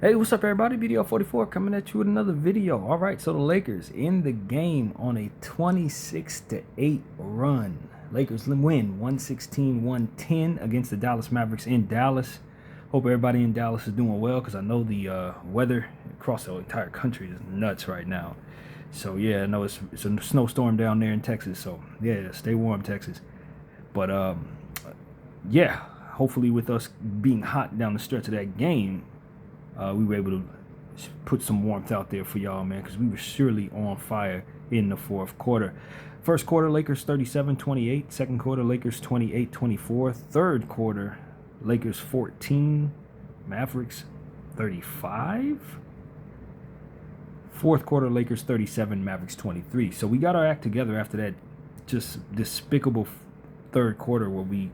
Hey, what's up, everybody? BDL 44 coming at you with another video. All right, so the Lakers in the game on a 26-8 run. Lakers win 116-110 against the Dallas Mavericks in Dallas. Hope everybody in Dallas is doing well because I know the weather across the entire country is nuts right now. So yeah, I know it's a snowstorm down there in Texas. So yeah, stay warm, Texas. But yeah, hopefully with us being hot down the stretch of that game, we were able to put some warmth out there for y'all, man, because we were surely on fire in the fourth quarter. First quarter, Lakers 37-28. Second quarter, Lakers 28-24. Third quarter, Lakers 14, Mavericks 35. Fourth quarter, Lakers 37, Mavericks 23. So we got our act together after that just despicable third quarter where we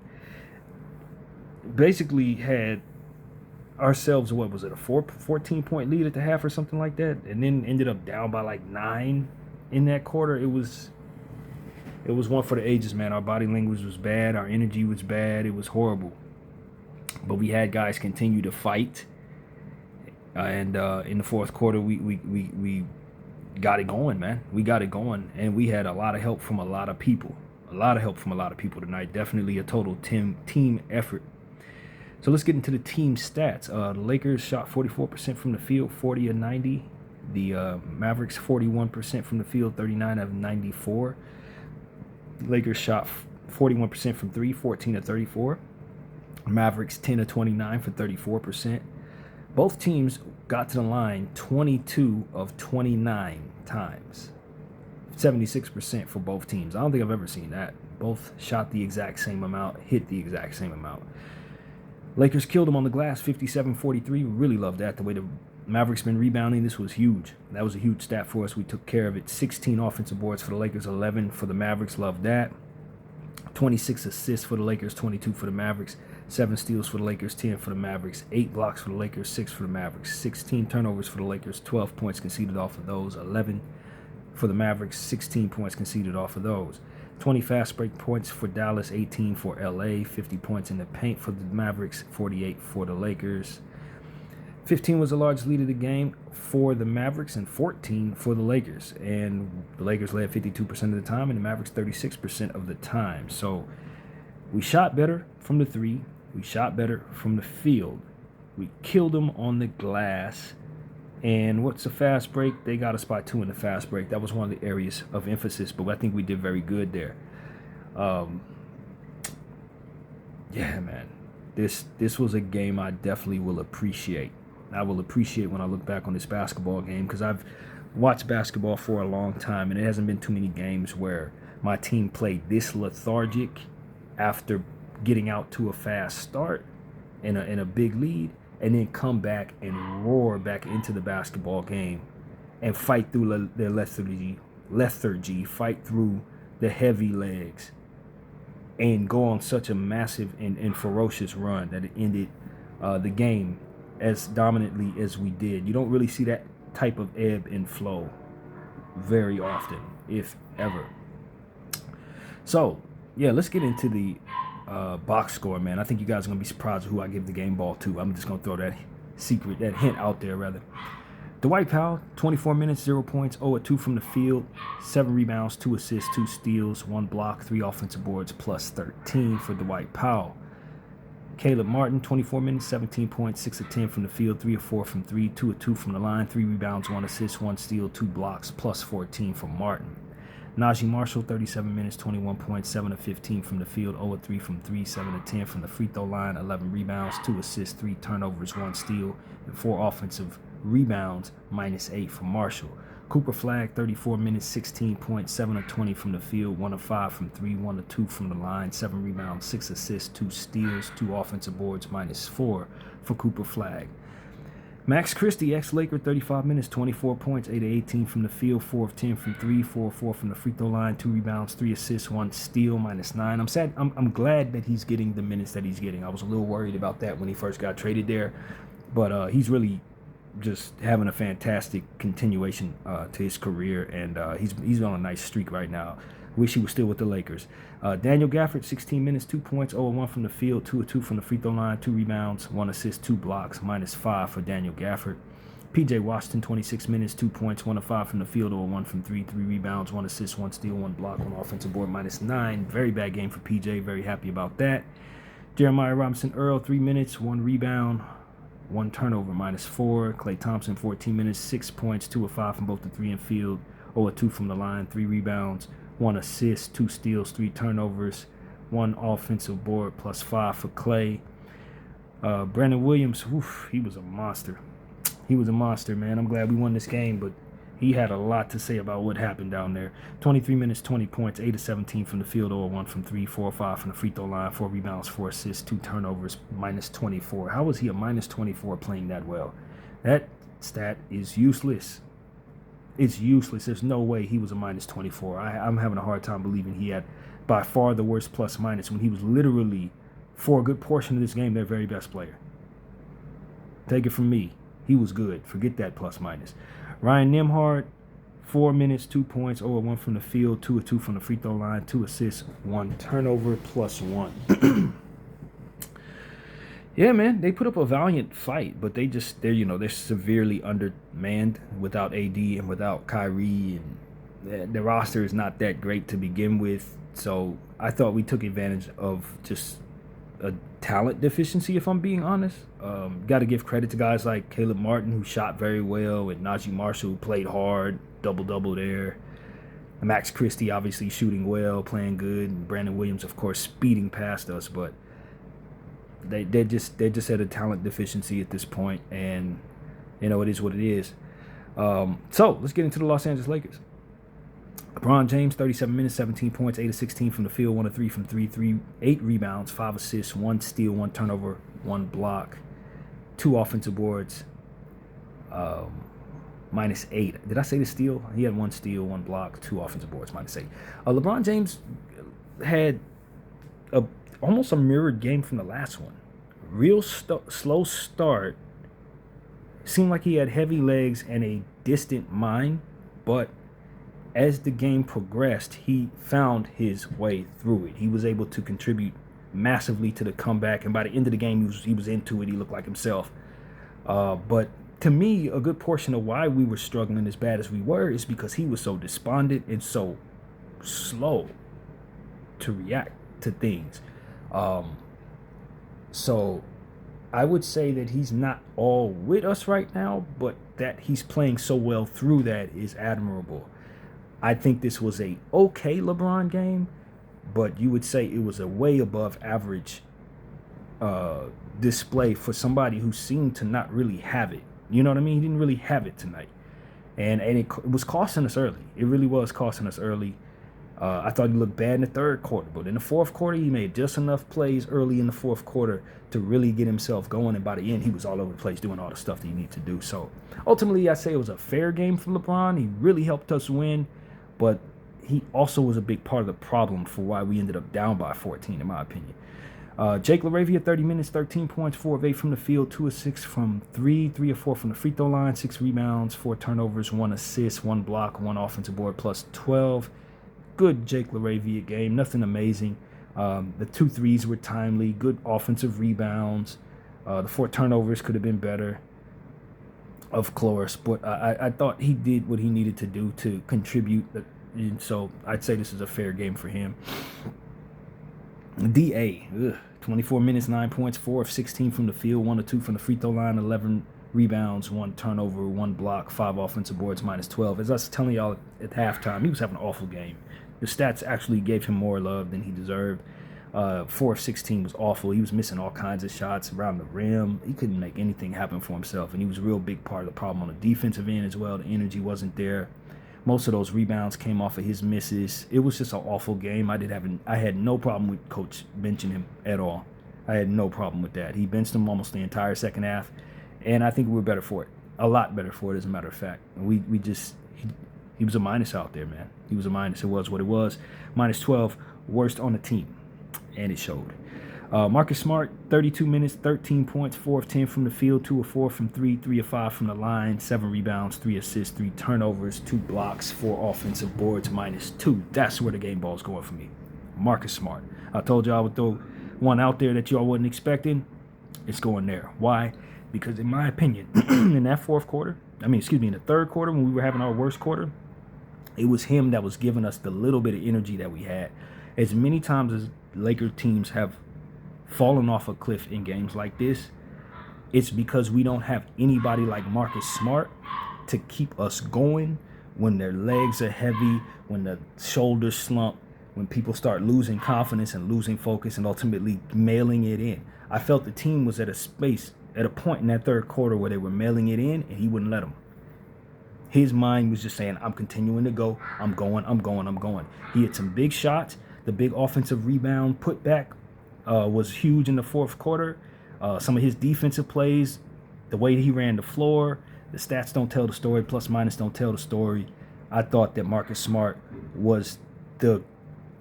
basically had ourselves, what was it, a 14-point lead at the half or something like that, and then ended up down by like 9 in that quarter. It was one for the ages, man. Our body language was bad, our energy was bad, it was horrible. But we had guys continue to fight, and in the fourth quarter we got it going, man. We got it going, and we had a lot of help from a lot of people. Tonight. Definitely a total team effort. So let's get into the team stats. The Lakers shot 44% from the field, 40 of 90. The Mavericks 41% from the field, 39 of 94. Lakers shot 41% from 3, 14 of 34. Mavericks 10 of 29 for 34%. Both teams got to the line 22 of 29 times. 76% for both teams. I don't think I've ever seen that. Both shot the exact same amount, hit the exact same amount. Lakers killed them on the glass, 57-43. We really love that. The way the Mavericks been rebounding, this was huge. That was a huge stat for us. We took care of it. 16 offensive boards for the Lakers, 11 for the Mavericks. Love that. 26 assists for the Lakers, 22 for the Mavericks. 7 steals for the Lakers, 10 for the Mavericks. 8 blocks for the Lakers, 6 for the Mavericks. 16 turnovers for the Lakers, 12 points conceded off of those. 11 for the Mavericks, 16 points conceded off of those. 20 fast break points for Dallas, 18 for LA, 50 points in the paint for the Mavericks, 48 for the Lakers. 15 was the largest lead of the game for the Mavericks and 14 for the Lakers. And the Lakers led 52% of the time and the Mavericks 36% of the time. So we shot better from the three. We shot better from the field. We killed them on the glass. And what's a fast break? They got us by 2 in the fast break. That was one of the areas of emphasis, but I think we did very good there. Yeah, man. This was a game I definitely will appreciate. I will appreciate when I look back on this basketball game because I've watched basketball for a long time, and it hasn't been too many games where my team played this lethargic after getting out to a fast start in a big lead, and then come back and roar back into the basketball game and fight through their lethargy, fight through the heavy legs, and go on such a massive and ferocious run that it ended the game as dominantly as we did. You don't really see that type of ebb and flow very often, if ever. So, yeah, let's get into the box score, man. I think you guys are going to be surprised who I give the game ball to. I'm just going to throw that hint out there, rather. Dwight Powell, 24 minutes, 0 points, 0 of 2 from the field, 7 rebounds, 2 assists, 2 steals, 1 block, 3 offensive boards, plus 13 for Dwight Powell. Caleb Martin, 24 minutes, 17 points, 6 of 10 from the field, 3 of 4 from 3, 2 of 2 from the line, 3 rebounds, 1 assist, 1 steal, 2 blocks, plus 14 for Martin. Najee Marshall, 37 minutes, 21 points, 7 of 15 from the field, 0 of 3 from 3, 7 of 10 from the free throw line, 11 rebounds, 2 assists, 3 turnovers, 1 steal, and 4 offensive rebounds, minus 8 for Marshall. Cooper Flagg, 34 minutes, 16 points, 7 of 20 from the field, 1 of 5 from 3, 1 of 2 from the line, 7 rebounds, 6 assists, 2 steals, 2 offensive boards, minus 4 for Cooper Flagg. Max Christie, ex-Laker, 35 minutes, 24 points, 8 of 18 from the field, 4 of 10 from 3, 4 of 4 from the free throw line, 2 rebounds, 3 assists, 1 steal, minus 9. I'm glad that he's getting the minutes that he's getting. I was a little worried about that when he first got traded there, but he's really just having a fantastic continuation to his career, and he's on a nice streak right now. Wish he was still with the Lakers. Daniel Gafford, 16 minutes, 2 points, 0-1 from the field, 2-2 from the free throw line, 2 rebounds, 1 assist, 2 blocks, -5 for Daniel Gafford. P.J. Washington, 26 minutes, 2 points, 1-5 from the field, 0-1 from 3, 3 rebounds, 1 assist, 1 steal, 1 block, 1 offensive board, -9. Very bad game for P.J. Very happy about that. Jeremiah Robinson-Earl, 3 minutes, 1 rebound, 1 turnover, -4. Klay Thompson, 14 minutes, 6 points, 2 of 5 from both the 3 and field, 0 of 2 from the line, 3 rebounds, 1 assist, 2 steals, 3 turnovers, 1 offensive board, +5 for Klay. Brandon Williams, he was a monster. He was a monster, man. I'm glad we won this game, but he had a lot to say about what happened down there. 23 minutes, 20 points, 8 of 17 from the field, 0-1 from 3, 4 of 5 from the free throw line, 4 rebounds, 4 assists, 2 turnovers, -24. How was he a -24 playing that well? That stat is useless. It's useless. There's no way he was a -24. I'm having a hard time believing he had by far the worst plus-minus when he was literally, for a good portion of this game, their very best player. Take it from me. He was good. Forget that plus-minus. Ryan Nembhard, 4 minutes, 2 points, 0-1 from the field, 2 of 2 from the free throw line, 2 assists, 1 turnover, +1. Yeah, man, they put up a valiant fight, but they're severely undermanned without AD and without Kyrie, and the roster is not that great to begin with. So I thought we took advantage of just a talent deficiency, if I'm being honest. Got to give credit to guys like Caleb Martin, who shot very well, and Najee Marshall, who played hard, double-double there. Max Christie, obviously shooting well, playing good, and Brandon Williams, of course, speeding past us. But they're just at a talent deficiency at this point, and it is what it is. So let's get into the Los Angeles Lakers. LeBron James, 37 minutes, 17 points, 8 of 16 from the field, 1 of 3 from 3, 8 rebounds, 5 assists, 1 steal, 1 turnover, 1 block, 2 offensive boards, -8. Did I say the steal? He had 1 steal, 1 block, 2 offensive boards, -8. LeBron James had almost a mirrored game from the last one. Real slow start. Seemed like he had heavy legs and a distant mind, but as the game progressed, he found his way through it. He was able to contribute massively to the comeback, and by the end of the game, he was into it. He looked like himself. But to me, a good portion of why we were struggling as bad as we were is because he was so despondent and so slow to react to things. So I would say that he's not all with us right now, but that he's playing so well through that is admirable. I think this was a okay LeBron game, but you would say it was a way above average display for somebody who seemed to not really have it. You know what I mean? He didn't really have it tonight. And it was costing us early. It really was costing us early. I thought he looked bad in the third quarter, but in the fourth quarter, he made just enough plays early in the fourth quarter to really get himself going. And by the end, he was all over the place doing all the stuff that he needed to do. So ultimately, I say it was a fair game from LeBron. He really helped us win, but he also was a big part of the problem for why we ended up down by 14, in my opinion. Jake LaRavia, 30 minutes, 13 points, 4 of 8 from the field, 2 of 6 from 3, 3 of 4 from the free throw line, 6 rebounds, 4 turnovers, 1 assist, 1 block, 1 offensive board, +12. Good Jake LaRavia game, nothing amazing. The 2 threes were timely, good offensive rebounds. The 4 turnovers could have been better, of course, but I thought he did what he needed to do to contribute. And so I'd say this is a fair game for him. D.A., 24 minutes, 9 points, 4 of 16 from the field, 1 of 2 from the free throw line, 11 rebounds, 1 turnover, 1 block, 5 offensive boards, -12. As I was telling y'all at halftime, he was having an awful game. The stats actually gave him more love than he deserved. 4 of 16 was awful. He was missing all kinds of shots around the rim. He couldn't make anything happen for himself, and he was a real big part of the problem on the defensive end as well. The energy wasn't there. Most of those rebounds came off of his misses. It was just an awful game. I had no problem with Coach benching him at all. I had no problem with that. He benched him almost the entire second half, and I think we were better for it. A lot better for it, as a matter of fact. He was a minus out there, man. He was a minus. It was what it was. -12, worst on the team, and it showed. Marcus Smart, 32 minutes, 13 points, 4 of 10 from the field, 2 of 4 from 3, 3 of 5 from the line, 7 rebounds, 3 assists, 3 turnovers, 2 blocks, 4 offensive boards, -2. That's where the game ball's going for me. Marcus Smart. I told you I would throw one out there that y'all wasn't expecting. It's going there. Why? Because in my opinion, in that in the third quarter when we were having our worst quarter, it was him that was giving us the little bit of energy that we had. As many times as Laker teams have fallen off a cliff in games like this, it's because we don't have anybody like Marcus Smart to keep us going when their legs are heavy, when the shoulders slump, when people start losing confidence and losing focus and ultimately mailing it in. I felt the team was at a point in that third quarter where they were mailing it in and he wouldn't let them. His mind was just saying, I'm continuing to go. I'm going. He had some big shots. The big offensive rebound putback was huge in the fourth quarter. Some of his defensive plays, the way he ran the floor, the stats don't tell the story, plus minus don't tell the story. I thought that Marcus Smart was the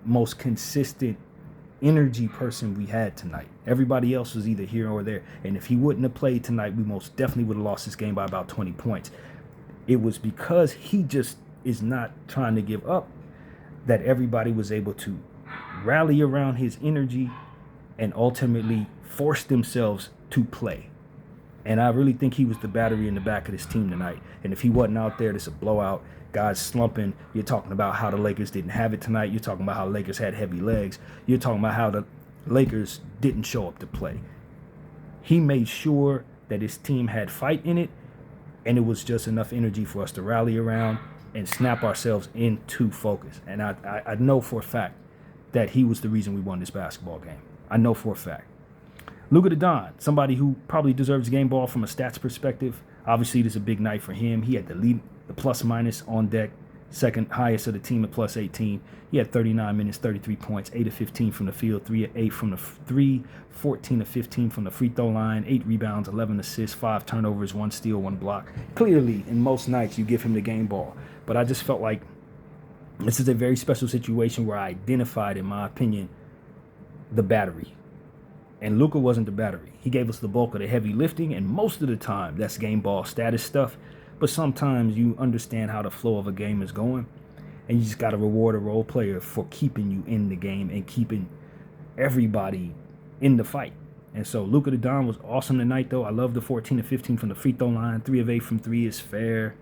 most consistent energy person we had tonight. Everybody else was either here or there. And if he wouldn't have played tonight, we most definitely would have lost this game by about 20 points. It was because he just is not trying to give up that everybody was able to rally around his energy and ultimately force themselves to play. And I really think he was the battery in the back of this team tonight. And if he wasn't out there, it's a blowout. Guys slumping. You're talking about how the Lakers didn't have it tonight. You're talking about how the Lakers had heavy legs. You're talking about how the Lakers didn't show up to play. He made sure that his team had fight in it, and it was just enough energy for us to rally around and snap ourselves into focus. And I know for a fact that he was the reason we won this basketball game. I know for a fact. Luka Don, somebody who probably deserves a game ball from a stats perspective. Obviously, this is a big night for him. He had the lead, the plus minus on deck, second highest of the team at plus 18. He had 39 minutes, 33 points, 8 of 15 from the field, 3 of 8 from the 14 of 15 from the free throw line, 8 rebounds, 11 assists, 5 turnovers, 1 steal, 1 block. Clearly, in most nights, you give him the game ball. But I just felt like this is a very special situation where I identified, in my opinion, the battery. And Luka wasn't the battery. He gave us the bulk of the heavy lifting, and most of the time, that's game ball status stuff. But sometimes you understand how the flow of a game is going, and you just got to reward a role player for keeping you in the game and keeping everybody in the fight. And so Luka Don was awesome tonight, though. I love the 14 of 15 from the free throw line. 3 of 8 from 3 is fair.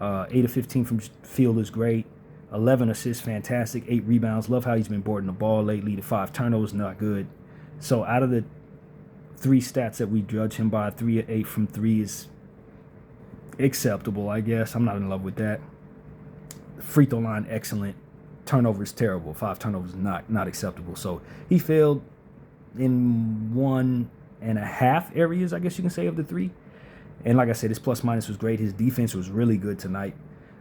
8 of 15 from field is great. 11 assists, fantastic. 8 rebounds. Love how he's been boarding the ball lately. The 5 turnovers, not good. So out of the 3 stats that we judge him by, 3 of 8 from 3 is acceptable, I guess. I'm not in love with that. Free throw line, excellent. Turnovers, terrible. 5 turnovers, not acceptable. So he failed in 1.5 areas, I guess you can say, of the 3. And like I said, his plus minus was great. His defense was really good tonight.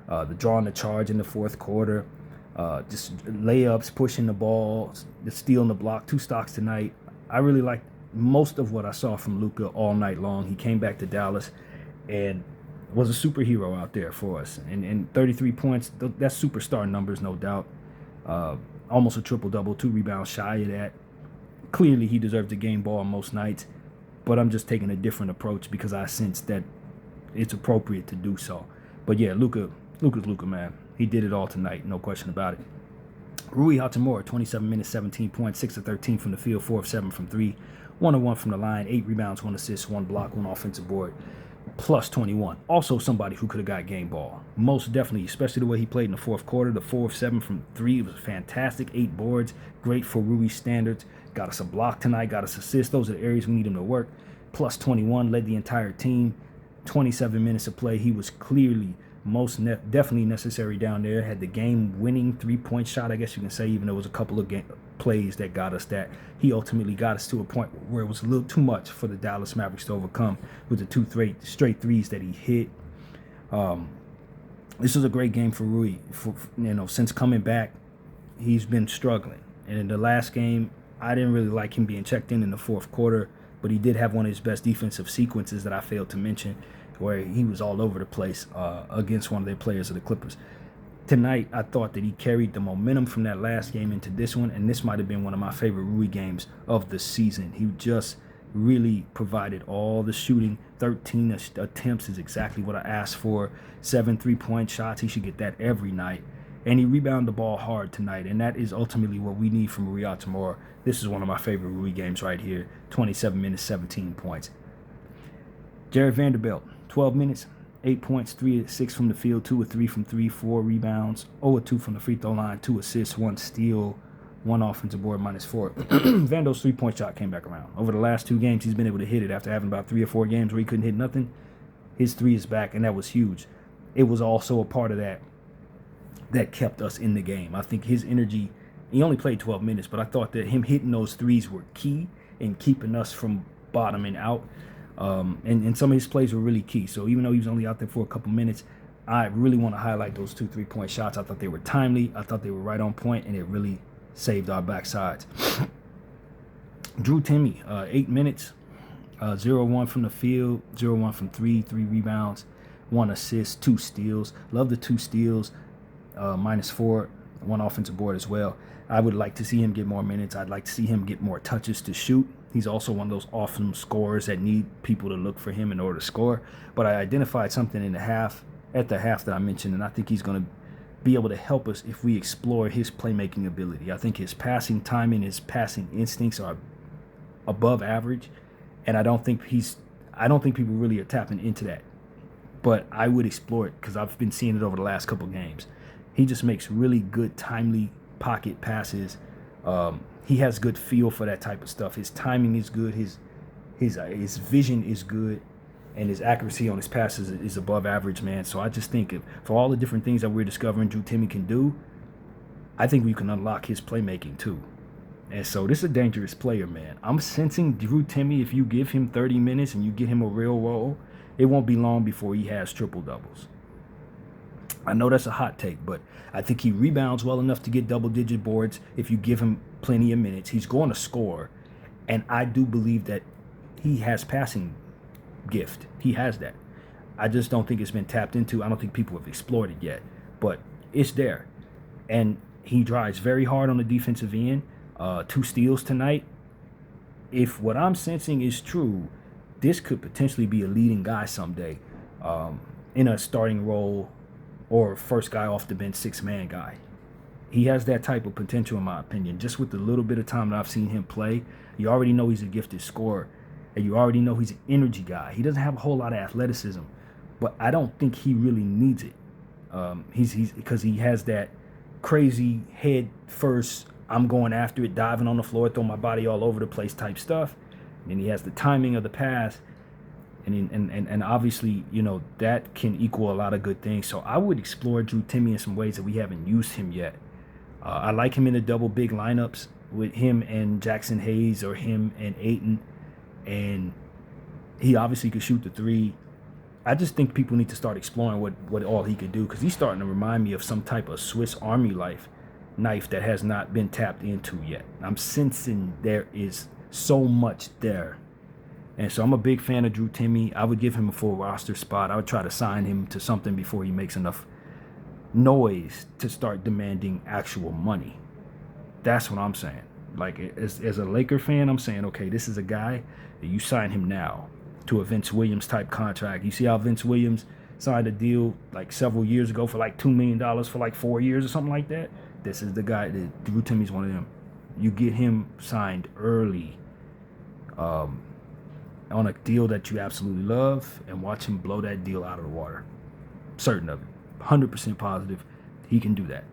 The drawing the charge in the fourth quarter, just layups, pushing the ball, the steal and the block, 2 stocks tonight. I really liked most of what I saw from Luka all night long. He came back to Dallas and was a superhero out there for us. And 33 points, that's superstar numbers, no doubt. Almost a triple-double, 2 rebounds shy of that. Clearly, he deserves the game ball most nights, but I'm just taking a different approach because I sense that it's appropriate to do so. But yeah, Luka's Luka, man. He did it all tonight, no question about it. Rui Hachimura, 27 minutes, 17 points, 6 of 13 from the field, 4 of 7 from 3, 1 of 1 from the line, 8 rebounds, 1 assist, 1 block, 1 offensive board, plus 21. Also somebody who could have got game ball. Most definitely, especially the way he played in the fourth quarter. The 4 of 7 from 3 was fantastic. 8 boards, great for Rui standards. Got us a block tonight, got us assist. Those are the areas we need him to work. Plus 21, led the entire team. 27 minutes of play. He was clearly definitely necessary down there. Had the game-winning 3-point shot, I guess you can say, even though it was a couple of plays that got us that. He ultimately got us to a point where it was a little too much for the Dallas Mavericks to overcome with the 2 straight threes that he hit. This was a great game for Rui. Since coming back, he's been struggling. And in the last game, I didn't really like him being checked in the fourth quarter, but he did have one of his best defensive sequences that I failed to mention, where he was all over the place against one of their players of the Clippers. tonight, I thought that he carried the momentum from that last game into this one, and this might have been one of my favorite Rui games of the season. He just really provided all the shooting. 13 attempts is exactly what I asked for. 7 3-point shots. He should get that every night. And he rebounded the ball hard tonight, and that is ultimately what we need from Rui Hachimura. This is one of my favorite Rui games right here. 27 minutes, 17 points. Jared Vanderbilt, 12 minutes, 8 points, 3 of 6 from the field, 2 of 3 from 3, 4 rebounds, 0 of 2 from the free throw line, 2 assists, 1 steal, 1 offensive board, -4. Vando's 3-point shot came back around. Over the last 2 games, he's been able to hit it after having about 3 or 4 games where he couldn't hit nothing. His 3 is back, and that was huge. It was also a part of that kept us in the game. I think his energy, he only played 12 minutes, but I thought that him hitting those 3s were key in keeping us from bottoming out. And some of his plays were really key. So even though he was only out there for a couple minutes, I really want to highlight those 2 3-point shots. I thought they were timely. I thought they were right on point, and it really saved our backsides. Drew Timme, 8 minutes, 0-1 from the field, 0-1 from 3, 3 rebounds, 1 assist, 2 steals. Love the 2 steals, -4, 1 offensive board as well. I would like to see him get more minutes. I'd like to see him get more touches to shoot. He's also one of those awesome scorers that need people to look for him in order to score. But I identified something at the half that I mentioned, and I think he's going to be able to help us if we explore his playmaking ability. I think his passing timing, his passing instincts are above average, and I don't think people really are tapping into that. But I would explore it because I've been seeing it over the last couple games. He just makes really good, timely pocket passes. He has good feel for that type of stuff. His timing is good. His vision is good, and his accuracy on his passes is above average, man. So I just think for all the different things that we're discovering Drew Timme can do, I think we can unlock his playmaking too. And so this is a dangerous player, man. I'm sensing Drew Timme, if you give him 30 minutes and you get him a real role, it won't be long before he has triple doubles. I know that's a hot take, but I think he rebounds well enough to get double-digit boards if you give him plenty of minutes. He's going to score, and I do believe that he has passing gift. He has that. I just don't think it's been tapped into. I don't think people have explored it yet, but it's there. And he drives very hard on the defensive end. 2 steals tonight. If what I'm sensing is true, this could potentially be a leading guy someday in a starting role or first guy off the bench, 6-man guy. He has that type of potential, in my opinion. Just with the little bit of time that I've seen him play, you already know he's a gifted scorer, and you already know he's an energy guy. He doesn't have a whole lot of athleticism, but I don't think he really needs it. He's because he has that crazy head first, I'm going after it, diving on the floor, throw my body all over the place type stuff. And then he has the timing of the pass. And obviously, you know, that can equal a lot of good things. So I would explore Drew Timme in some ways that we haven't used him yet. I like him in the double big lineups with him and Jackson Hayes or him and Ayton. And he obviously could shoot the 3. I just think people need to start exploring what all he could do, because he's starting to remind me of some type of Swiss Army knife that has not been tapped into yet. I'm sensing there is so much there. And so I'm a big fan of Drew Timme. I would give him a full roster spot. I would try to sign him to something before he makes enough noise to start demanding actual money. That's what I'm saying. Like, as a Laker fan, I'm saying, okay, this is a guy that you sign him now to a Vince Williams type contract. You see how Vince Williams signed a deal like several years ago for like $2 million for like 4 years or something like that? This is the guy that Drew Timme's one of them. You get him signed early on a deal that you absolutely love, and watch him blow that deal out of the water. Certain of it. 100% positive he can do that.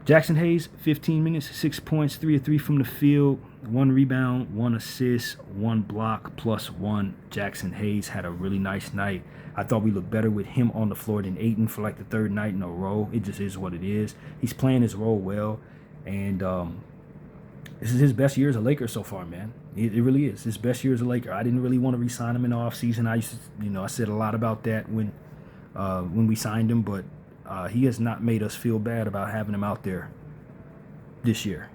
Jackson Hayes, 15 minutes, 6 points, 3 of 3 from the field, 1 rebound, 1 assist, 1 block, +1. Jackson Hayes had a really nice night. I thought we looked better with him on the floor than Ayton for like the 3rd night in a row. It just is what it is. He's playing his role well, and this is his best year as a Laker so far, man. It really is his best year as a Laker. I didn't really want to re-sign him in the offseason. I said a lot about that when we signed him, but he has not made us feel bad about having him out there this year.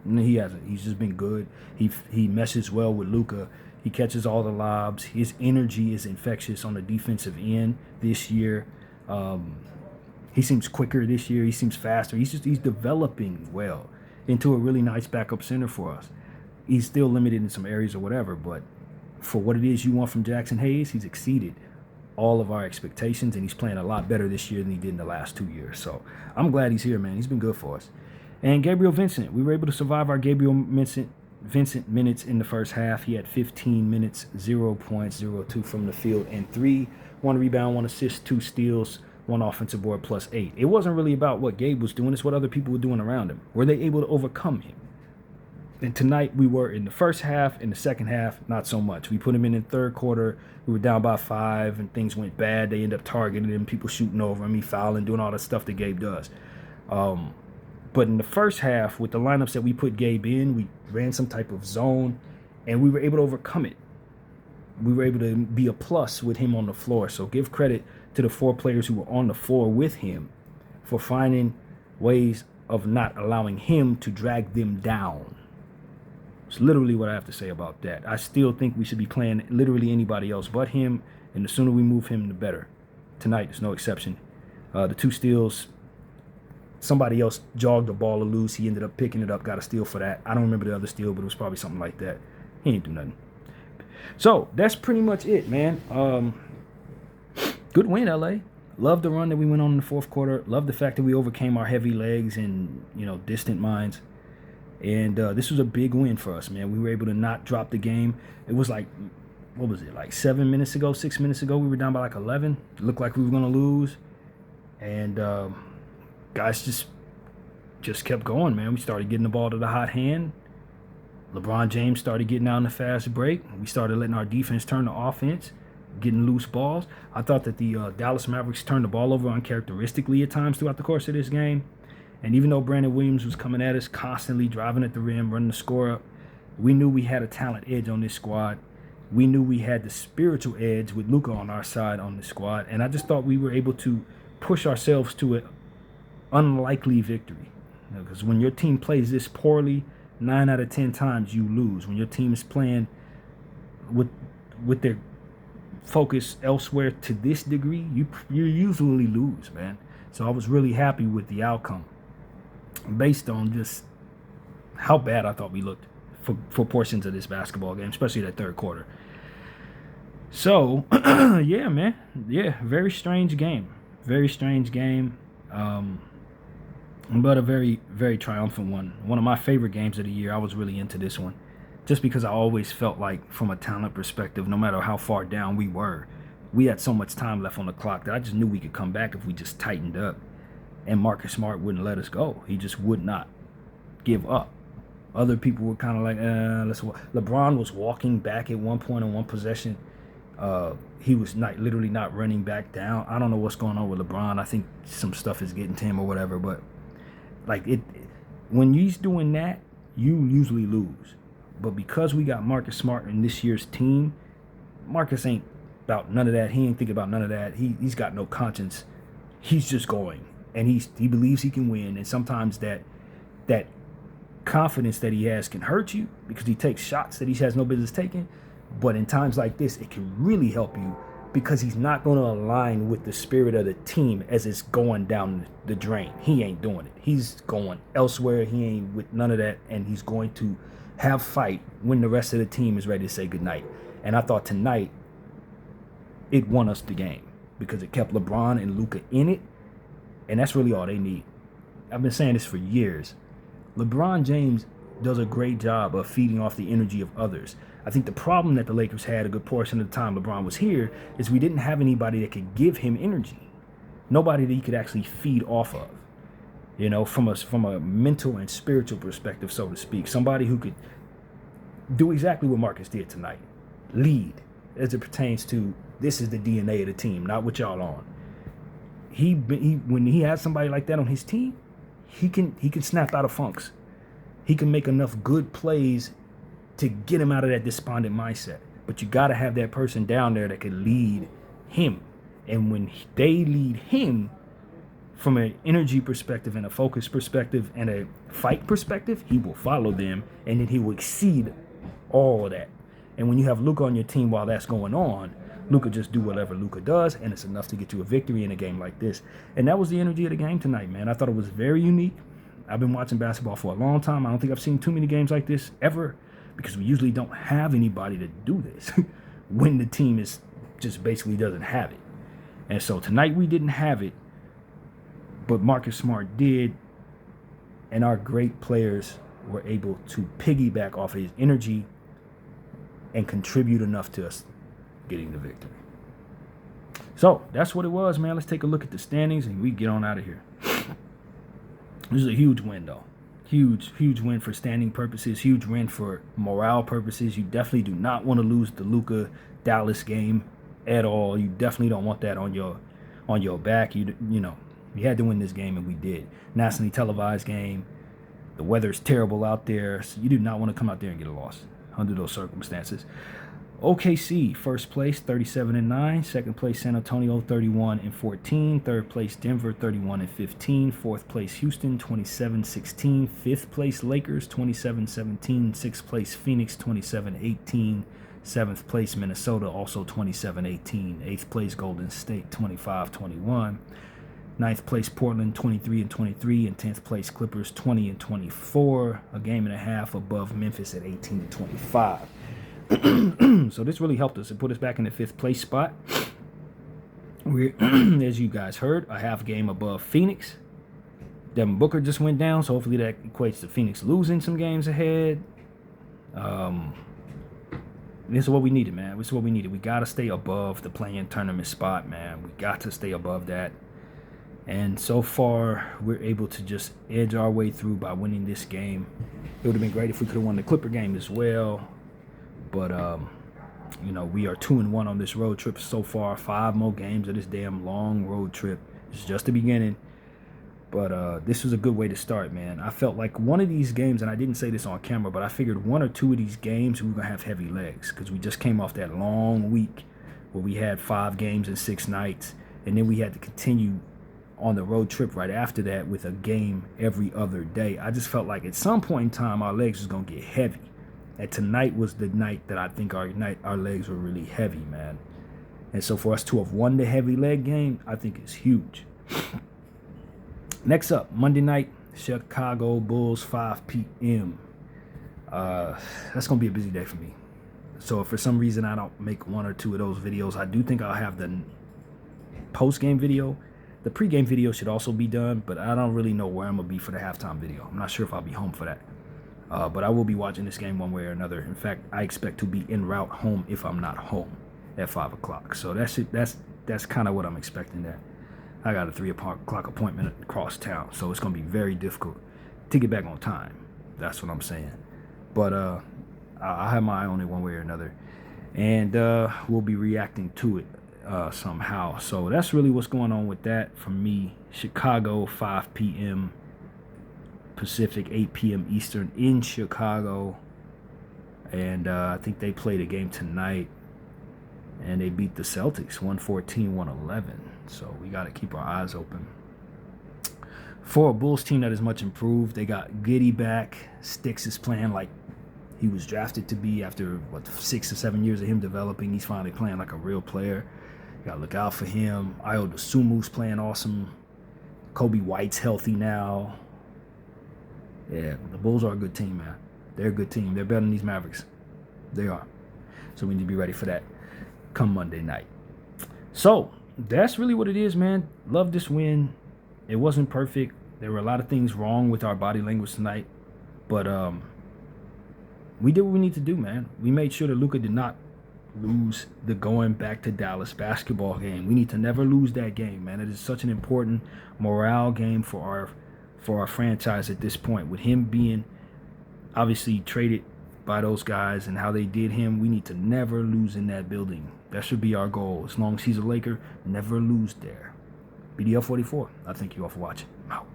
He hasn't. He's just been good. He meshes well with Luka. He catches all the lobs. His energy is infectious on the defensive end this year. He seems quicker this year. He seems faster. He's developing well into a really nice backup center for us. He's still limited in some areas or whatever, but for what it is you want from Jackson Hayes, he's exceeded all of our expectations, and he's playing a lot better this year than he did in the last 2 years. So I'm glad he's here, man. He's been good for us. And Gabriel Vincent, we were able to survive our Gabriel Vincent minutes in the first half. He had 15 minutes, 0 points, 0-2 from the field, and 3, 1 rebound, 1 assist, 2 steals, 1 offensive board, plus 8. It wasn't really about what Gabe was doing. It's what other people were doing around him. Were they able to overcome him? And tonight we were in the first half. In the second half, not so much. We put him in the third quarter. We were down by 5, and things went bad. They ended up targeting him, people shooting over him, he fouling, doing all the stuff that Gabe does. But in the first half, with the lineups that we put Gabe in, we ran some type of zone, and we were able to overcome it. We were able to be a plus with him on the floor. So give credit to the 4 players who were on the floor with him for finding ways of not allowing him to drag them down. It's literally what I have to say about that. I still think we should be playing literally anybody else but him, and the sooner we move him, the better. Tonight is no exception. The 2 steals, somebody else jogged the ball loose. He ended up picking it up, got a steal for that. I don't remember the other steal, but it was probably something like that. He didn't do nothing. So that's pretty much it, man. Good win, LA. Love the run that we went on in the fourth quarter. Love the fact that we overcame our heavy legs and, distant minds. And this was a big win for us, man. We were able to not drop the game. It was like, what was it, like 6 minutes ago, we were down by like 11. It looked like we were going to lose. And guys just kept going, man. We started getting the ball to the hot hand. LeBron James started getting out in the fast break. We started letting our defense turn to offense, getting loose balls. I thought that the Dallas Mavericks turned the ball over uncharacteristically at times throughout the course of this game. And even though Brandon Williams was coming at us constantly, driving at the rim, running the score up, we knew we had a talent edge on this squad. We knew we had the spiritual edge with Luka on our side on the squad. And I just thought we were able to push ourselves to an unlikely victory. Because when your team plays this poorly, 9 out of 10 times you lose. When your team is playing with their focus elsewhere to this degree, you usually lose, man. So I was really happy with the outcome based on just how bad I thought we looked for portions of this basketball game, especially that third quarter. So, yeah, man. Yeah, very strange game. Very strange game. But a very, very triumphant one. One of my favorite games of the year. I was really into this one. Just because I always felt like, from a talent perspective, no matter how far down we were, we had so much time left on the clock that I just knew we could come back if we just tightened up. And Marcus Smart wouldn't let us go. He just would not give up. Other people were kind of like, let's walk. LeBron was walking back at one point on one possession. He was literally not running back down. I don't know what's going on with LeBron. I think some stuff is getting to him or whatever. But when he's doing that, you usually lose. But because we got Marcus Smart in this year's team, Marcus ain't about none of that. He ain't thinking about none of that. He's got no conscience. He's just going. And he believes he can win. And sometimes that confidence that he has can hurt you because he takes shots that he has no business taking. But in times like this, it can really help you because he's not going to align with the spirit of the team as it's going down the drain. He ain't doing it. He's going elsewhere. He ain't with none of that. And he's going to have fight when the rest of the team is ready to say goodnight. And I thought tonight it won us the game because it kept LeBron and Luka in it. And that's really all they need. I've been saying this for years. LeBron James does a great job of feeding off the energy of others. I think the problem that the Lakers had a good portion of the time LeBron was here is we didn't have anybody that could give him energy. Nobody that he could actually feed off of. From a mental and spiritual perspective, so to speak. Somebody who could do exactly what Marcus did tonight. Lead as it pertains to this is the DNA of the team, not what y'all on. When he has somebody like that on his team, he can snap out of funks. He can make enough good plays to get him out of that despondent mindset. But you got to have that person down there that can lead him. And when they lead him from an energy perspective and a focus perspective and a fight perspective, he will follow them and then he will exceed all of that. And when you have Luka on your team while that's going on, Luka just do whatever Luka does, and it's enough to get you a victory in a game like this. And that was the energy of the game tonight, man. I thought it was very unique. I've been watching basketball for a long time. I don't think I've seen too many games like this ever, because we usually don't have anybody to do this when the team is just basically doesn't have it. And so tonight we didn't have it, but Marcus Smart did, and our great players were able to piggyback off of his energy and contribute enough to us getting the victory. So that's what it was, man. Let's take a look at the standings and we get on out of here. This is a huge win, though. Huge win for standing purposes. Huge win for morale purposes. You definitely do not want to lose the Luka Dallas game at all. You definitely don't want that on your back. You know, you had to win this game, and we did. Nationally televised game. The weather's terrible out there, so you do not want to come out there and get a loss under those circumstances. OKC, first place, 37-9. Second place, San Antonio, 31-14. Third place, Denver, 31-15. Fourth place, Houston, 27-16. Fifth place, Lakers, 27-17. Sixth place, Phoenix, 27-18. Seventh place, Minnesota, also 27-18. Eighth place, Golden State, 25-21. Ninth place, Portland, 23-23. And 10th place, Clippers, 20-24. A game and a half above Memphis at 18-25. So this really helped us. It put us back in the fifth place spot. We're, as you guys heard, a half game above Phoenix. Devin Booker just went down, so hopefully that equates to Phoenix losing some games ahead. This is what we needed, man. This is what we needed. We got to stay above the play-in tournament spot, man. We got to stay above that. And so far, we're able to just edge our way through by winning this game. It would have been great if we could have won the Clipper game as well. But, you know, we are 2-1 on this road trip so far. 5 more games of this damn long road trip. It's just the beginning. But this was a good way to start, man. I felt like one of these games, and I didn't say this on camera, but I figured 1 or 2 of these games we were going to have heavy legs, because we just came off that long week where we had 5 games in 6 nights. And then we had to continue on the road trip right after that with a game every other day. I just felt like at some point in time our legs was going to get heavy. And tonight was the night that I think our legs were really heavy, man. And so for us to have won the heavy leg game, I think is huge. Next up, Monday night, Chicago Bulls, 5 p.m. That's going to be a busy day for me. So if for some reason I don't make 1 or 2 of those videos, I do think I'll have the post-game video. The pre-game video should also be done, but I don't really know where I'm going to be for the halftime video. I'm not sure if I'll be home for that. But I will be watching this game one way or another. In fact, I expect to be en route home if I'm not home at 5 o'clock. So that's kind of what I'm expecting there. I got a 3 o'clock appointment across town, so it's going to be very difficult to get back on time. That's what I'm saying. But I have my eye on it one way or another. And we'll be reacting to it somehow. So that's really what's going on with that for me. Chicago, 5 p.m. Pacific, 8 p.m. Eastern in Chicago. And I think they played a game tonight, and they beat the Celtics 114-111. So we got to keep our eyes open. For a Bulls team that is much improved, they got Giddey back. Sticks is playing like he was drafted to be after, 6 or 7 years of him developing. He's finally playing like a real player. Got to look out for him. Ayo Dosunmu's playing awesome. Kobe White's healthy now. Yeah, the Bulls are a good team, man. They're a good team. They're better than these Mavericks. They are. So we need to be ready for that come Monday night. So that's really what it is, man. Love this win. It wasn't perfect. There were a lot of things wrong with our body language tonight. But we did what we need to do, man. We made sure that Luka did not lose the going back to Dallas basketball game. We need to never lose that game, man. It is such an important morale game for our franchise at this point. With him being obviously traded by those guys and how they did him, we need to never lose in that building. That should be our goal. As long as he's a Laker, never lose there. BDL 44. I thank you all for watching. I'm out.